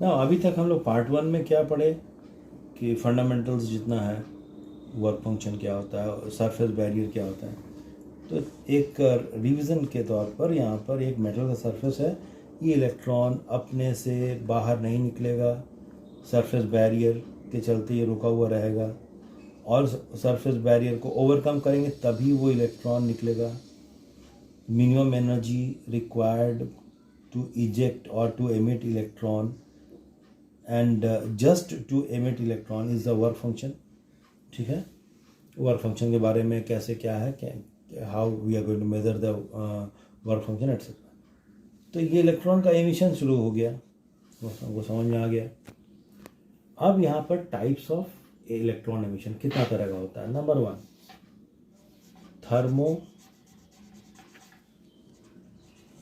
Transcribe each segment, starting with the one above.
ना अभी तक हम लोग पार्ट 1 में क्या पढ़े कि फंडामेंटल्स जितना है, वर्क फंक्शन क्या होता है, सरफेस बैरियर क्या होता है। तो एक रिवीजन के तौर पर यहाँ पर एक मेटल का सरफेस है, ये इलेक्ट्रॉन अपने से बाहर नहीं निकलेगा, सरफेस बैरियर के चलते ये रुका हुआ रहेगा, और सरफेस बैरियर को ओवरकम करेंगे तभी वो इलेक्ट्रॉन निकलेगा। Minimum energy required to eject और to emit electron and just to emit electron is the work function. ठीक है, वर्क फंक्शन के बारे में कैसे क्या है, क्या how we are going to measure the work function etcetera. तो ये इलेक्ट्रॉन का एमिशन शुरू हो गया, वो समझ में आ गया। अब यहाँ पर टाइप्स ऑफ इलेक्ट्रॉन एमिशन कितना तरह का होता है। नंबर 1, थर्मो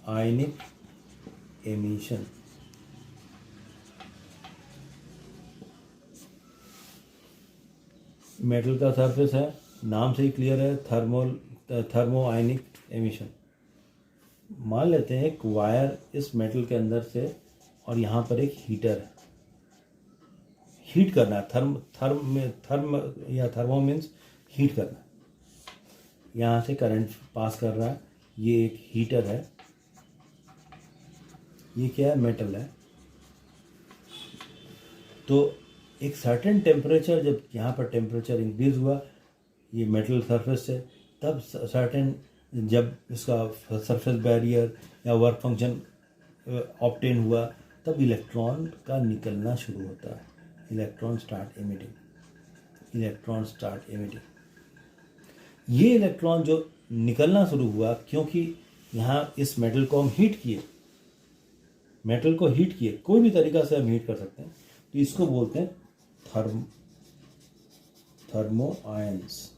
आयनिक एमिशन। मेटल का सरफेस है, नाम से ही क्लियर है, थर्मो आयनिक एमिशन। मान लेते हैं एक वायर इस मेटल के अंदर से, और यहाँ पर एक हीटर है, हीट करना है। थर्मो मीन्स हीट करना है। यहाँ से करंट पास कर रहा है, ये एक हीटर है, ये क्या है, मेटल है। तो एक सर्टेन टेम्परेचर, जब यहाँ पर टेम्परेचर इंक्रीज हुआ ये मेटल सरफेस से, तब सर्टेन जब इसका सरफेस बैरियर या वर्क फंक्शन ऑब्टेन हुआ, तब इलेक्ट्रॉन का निकलना शुरू होता है। Electron start emitting. ये इलेक्ट्रॉन जो निकलना शुरू हुआ, क्योंकि यहाँ इस मेटल को हम हीट किए, कोई भी तरीका से हम हीट कर सकते हैं, तो इसको बोलते हैं थर्मो आयंस।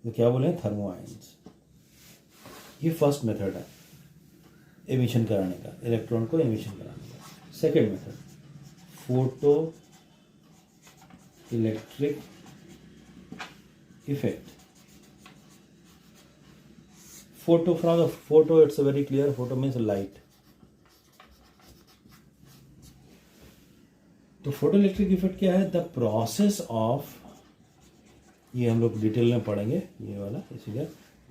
तो क्या बोले, थर्मो आयंस। ये फर्स्ट मेथड है एमिशन कराने का, इलेक्ट्रॉन को एमिशन कराने का। Second method, photo electric effect. from the photo, it's very clear, photo means light। तो फोटो इलेक्ट्रिक इफेक्ट क्या है, द प्रोसेस ऑफ, ये हम लोग डिटेल में पढ़ेंगे ये वाला, इसीलिए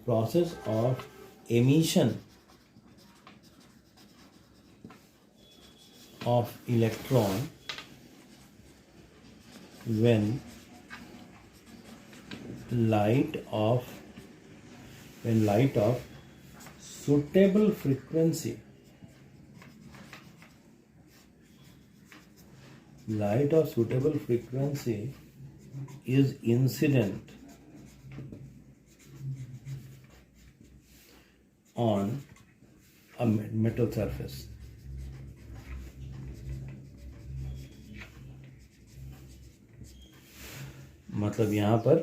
process of emission of electron when light of suitable frequency is incident on a metal surface। मतलब यहाँ पर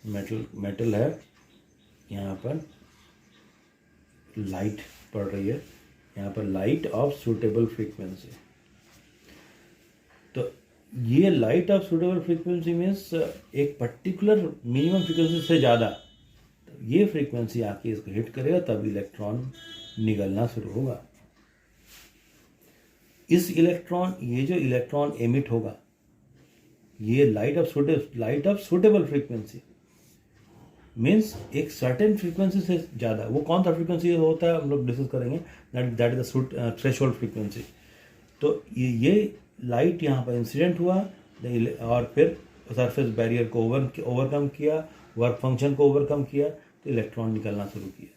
मेटल है, यहाँ पर लाइट पड़ रही है, यहाँ पर लाइट ऑफ सूटेबल फ्रीक्वेंसी। तो ये light of suitable frequency means एक पर्टिकुलर मिनिमम फ्रीक्वेंसी से ज़्यादा, तो ये फ्रीक्वेंसी आके इसको हिट करेगा, तब इलेक्ट्रॉन निकलना शुरू होगा। ये जो इलेक्ट्रॉन एमिट होगा, ये light of suitable frequency means एक सर्टेन फ्रीक्वेंसी से ज़्यादा। वो कौन सा फ्रीक्वेंसी होता है हम लोग डिस्कस करेंगे, that is the threshold frequency. तो ये लाइट यहाँ पर इंसिडेंट हुआ, और फिर सरफेस बैरियर को ओवरकम किया, वर्क फंक्शन को ओवरकम किया, तो इलेक्ट्रॉन निकलना शुरू किया।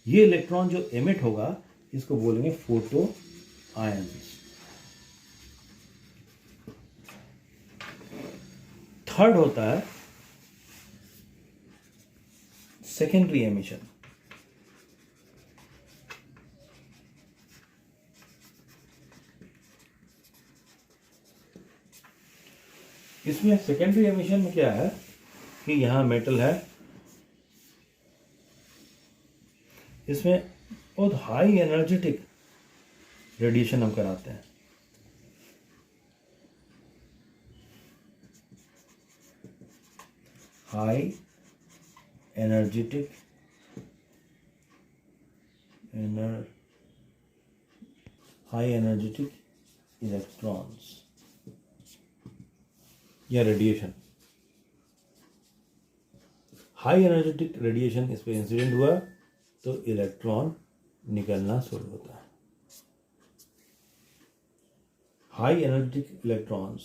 ये इलेक्ट्रॉन जो एमिट होगा, इसको बोलेंगे फोटो आयंस। थर्ड होता है सेकेंडरी एमिशन। इसमें सेकेंडरी एमिशन में क्या है कि यहां मेटल है, इसमें बहुत हाई एनर्जेटिक रेडिएशन हम कराते हैं। हाई हाई एनर्जेटिक इलेक्ट्रॉन्स या रेडिएशन। हाई एनर्जेटिक रेडिएशन इस पर इंसिडेंट हुआ तो इलेक्ट्रॉन निकलना शुरू होता है। हाई एनर्जेटिक इलेक्ट्रॉन्स,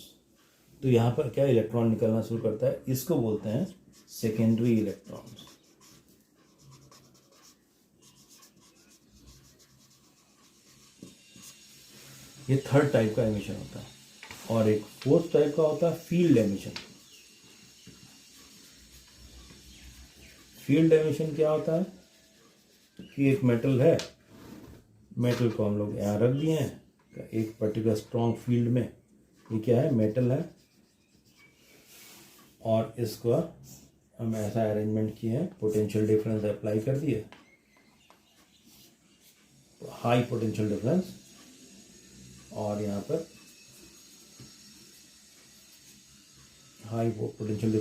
तो यहाँ पर क्या इलेक्ट्रॉन निकलना शुरू करता है, इसको बोलते हैं सेकेंडरी इलेक्ट्रॉन्स। ये थर्ड टाइप का एमिशन होता है। और एक फोर्थ टाइप का होता है फील्ड एमिशन। फील्ड एमिशन क्या होता है कि एक मेटल है, मेटल को हम लोग यहाँ रख दिए हैं एक पर्टिकुलर स्ट्रॉन्ग फील्ड में। ये क्या है, मेटल है, और इसको हम ऐसा अरेंजमेंट किए हैं, पोटेंशियल डिफरेंस अप्लाई कर दिए, हाई पोटेंशियल डिफरेंस, और यहाँ पर हाई पोटेंशियल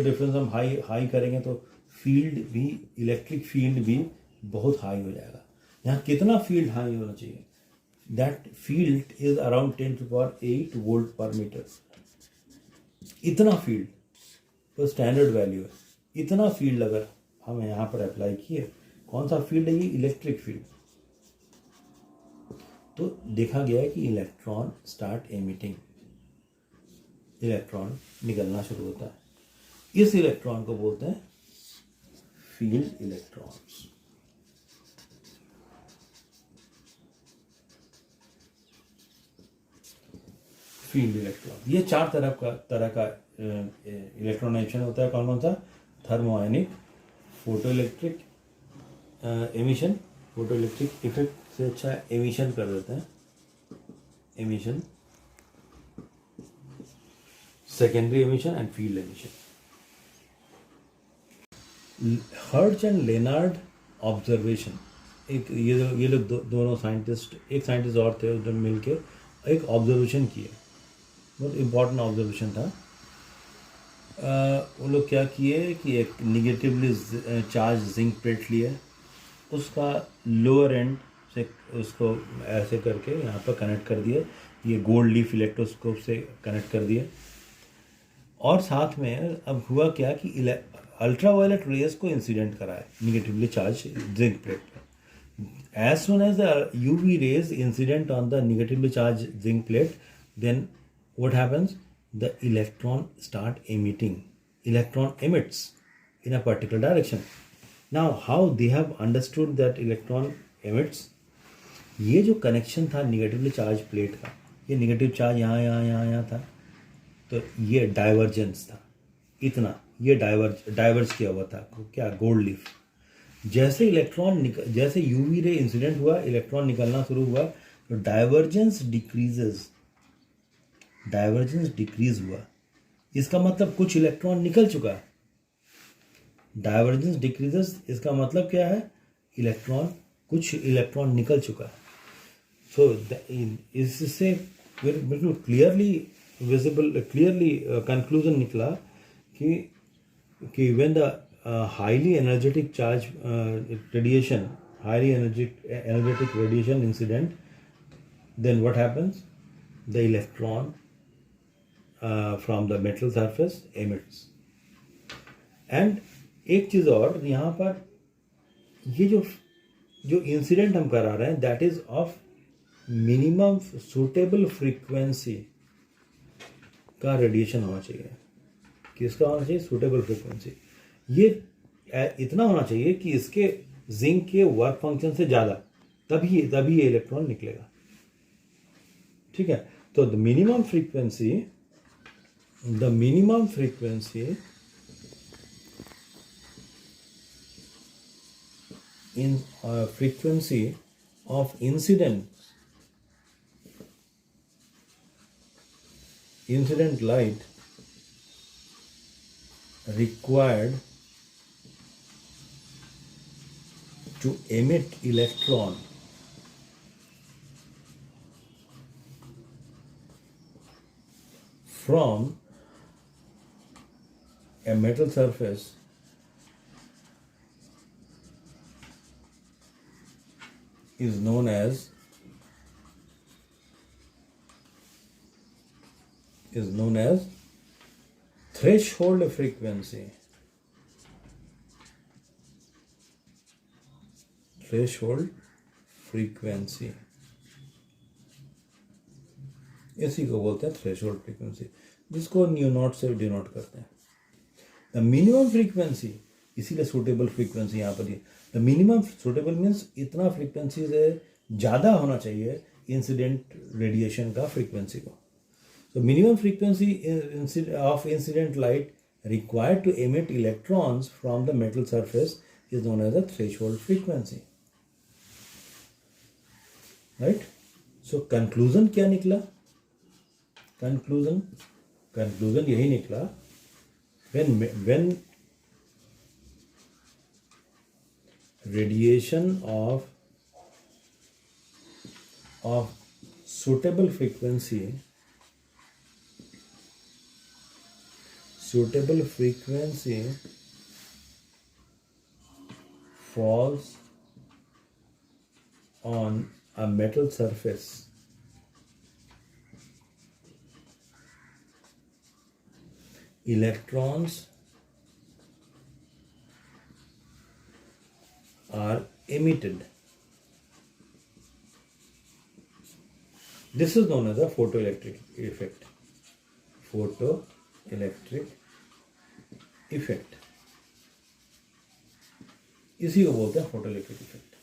डिफरेंस हम हाई करेंगे तो फील्ड भी, इलेक्ट्रिक फील्ड भी बहुत हाई हो जाएगा। यहाँ कितना फील्ड हाई होना चाहिए, that field is around 10⁸ volt पर मीटर। इतना फील्ड तो स्टैंडर्ड वैल्यू है। इतना फील्ड अगर हम यहाँ पर अप्लाई किए, कौन सा फील्ड है ये, इलेक्ट्रिक फील्ड, तो देखा गया है कि इलेक्ट्रॉन स्टार्ट एमिटिंग, इलेक्ट्रॉन निकलना शुरू होता है। इस इलेक्ट्रॉन को बोलते हैं फील्ड इलेक्ट्रॉन्स। फील्ड इलेक्ट्रॉन, ये चार तरह का इलेक्ट्रॉन एमिशन होता है। कौन कौन सा, thermionic, photoelectric emission, photoelectric effect से अच्छा एमिशन कर देते हैं, emission, secondary emission and field emission. Hertz and Lenard observation, एक ये लोग दोनों साइंटिस्ट, एक साइंटिस्ट और थे, उधर मिलके एक ऑब्जर्वेशन किए, बहुत इम्पॉर्टेंट ऑब्जर्वेशन था। वो लोग क्या किए कि एक निगेटिवली चार्ज जिंक प्लेट लिए, उसका लोअर एंड से उसको ऐसे करके यहाँ पर कनेक्ट कर दिए, ये गोल्ड लीफ इलेक्ट्रोस्कोप से कनेक्ट कर दिए, और साथ में अब हुआ क्या कि अल्ट्रावायलेट रेज को इंसिडेंट कराए निगेटिवली चार्ज जिंक प्लेट पर। As soon as the UV rays incident on the negatively charge zinc plate, then what happens, the electron start emitting, electron emits in a particular direction. Now how they have understood that electron emits, ये जो connection था negatively charge plate का, ये negative charge यहाँ था, तो ये divergence था इतना, ये डाइवर्ज किया हुआ था, क्या, गोल्ड लीफ। जैसे इलेक्ट्रॉन जैसे यूवी रे इंसिडेंट हुआ, इलेक्ट्रॉन निकलना शुरू हुआ, तो डाइवर्जेंस डिक्रीज हुआ। इसका मतलब कुछ इलेक्ट्रॉन निकल चुका है। डाइवर्जेंस डिक्रीजेस, इसका मतलब क्या है, कुछ इलेक्ट्रॉन निकल चुका है। सो इससे बिल्कुल क्लियरली कंक्लूजन निकला कि when the highly energetic charge radiation, highly energetic radiation incident, then what happens, the electron from the metal surface emits. And एक चीज़ और यहाँ पर, ये जो इंसिडेंट हम करा रहे हैं, that is of minimum suitable frequency का रेडिएशन होना चाहिए। किसका होना चाहिए, सूटेबल फ्रीक्वेंसी। ये इतना होना चाहिए कि इसके जिंक के वर्क फंक्शन से ज़्यादा, तभी ये इलेक्ट्रॉन निकलेगा। ठीक है, तो the minimum frequency in frequency of incident light required to emit electron from a metal surface is known as is known as threshold frequency. Threshold frequency, इसी को बोलते हैं थ्रेशोल्ड फ्रीक्वेंसी, जिसको न्यू नॉट से डिनोट करते हैं. The minimum frequency, इसीलिए suitable frequency यहाँ पर ये. द मिनिमम सूटेबल मीन्स इतना फ्रीक्वेंसी से ज़्यादा होना चाहिए इंसिडेंट रेडिएशन का फ्रीक्वेंसी को. So minimum frequency of incident light required to emit electrons from the metal surface is known as the threshold frequency. Right? So conclusion क्या निकला? Conclusion यही निकला. When radiation of suitable frequency falls on a metal surface, electrons are emitted. This is known as a photoelectric effect. Photoelectric effect. इसी को बोलते हैं photoelectric effect.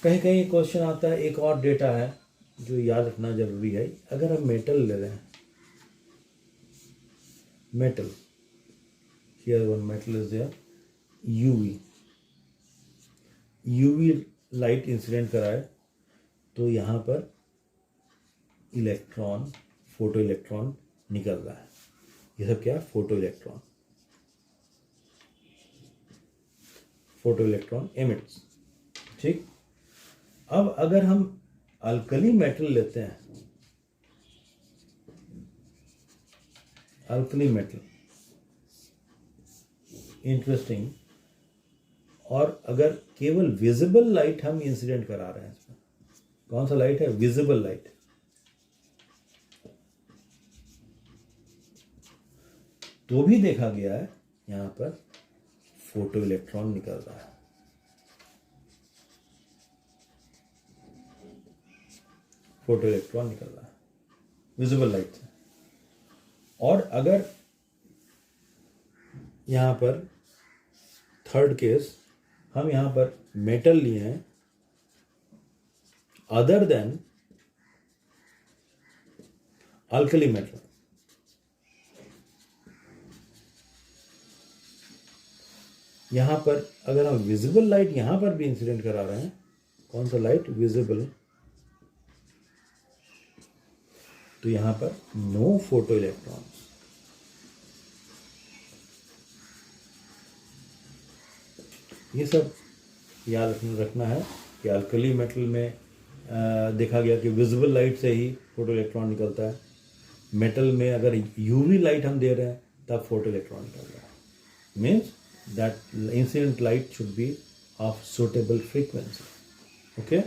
कहीं कहीं क्वेश्चन आता है, एक और डेटा है जो याद रखना जरूरी है. अगर हम मेटल ले रहे हैं, metal, here one metal is there, UV light incident कराए तो यहाँ पर इलेक्ट्रॉन, फोटो इलेक्ट्रॉन निकल रहा है. ये सब क्या है? Photo electron emits. ठीक. अब अगर हम अल्कली मेटल लेते हैं, अल्कली मेटल, इंटरेस्टिंग, और अगर केवल विजिबल लाइट हम इंसिडेंट करा रहे हैं इसमें, कौन सा लाइट है? Visible light. तो भी देखा गया है यहां पर फोटो इलेक्ट्रॉन निकल रहा है. फोटो इलेक्ट्रॉन निकल रहा है विजिबल लाइट से. और अगर यहां पर थर्ड केस, हम यहां पर मेटल लिए हैं अदर देन अल्कली मेटल, यहां पर अगर हम विजिबल लाइट यहां पर भी इंसिडेंट करा रहे हैं, कौन सा लाइट? विजिबल, तो यहां पर नो फोटो इलेक्ट्रॉन्स. ये सब याद रखना है कि अल्कली मेटल में देखा गया कि विजिबल लाइट से ही फोटो इलेक्ट्रॉन निकलता है. मेटल में अगर यूवी लाइट हम दे रहे हैं तब फोटो इलेक्ट्रॉन निकल रहा है. Means that incident light should be of suitable frequency. Okay.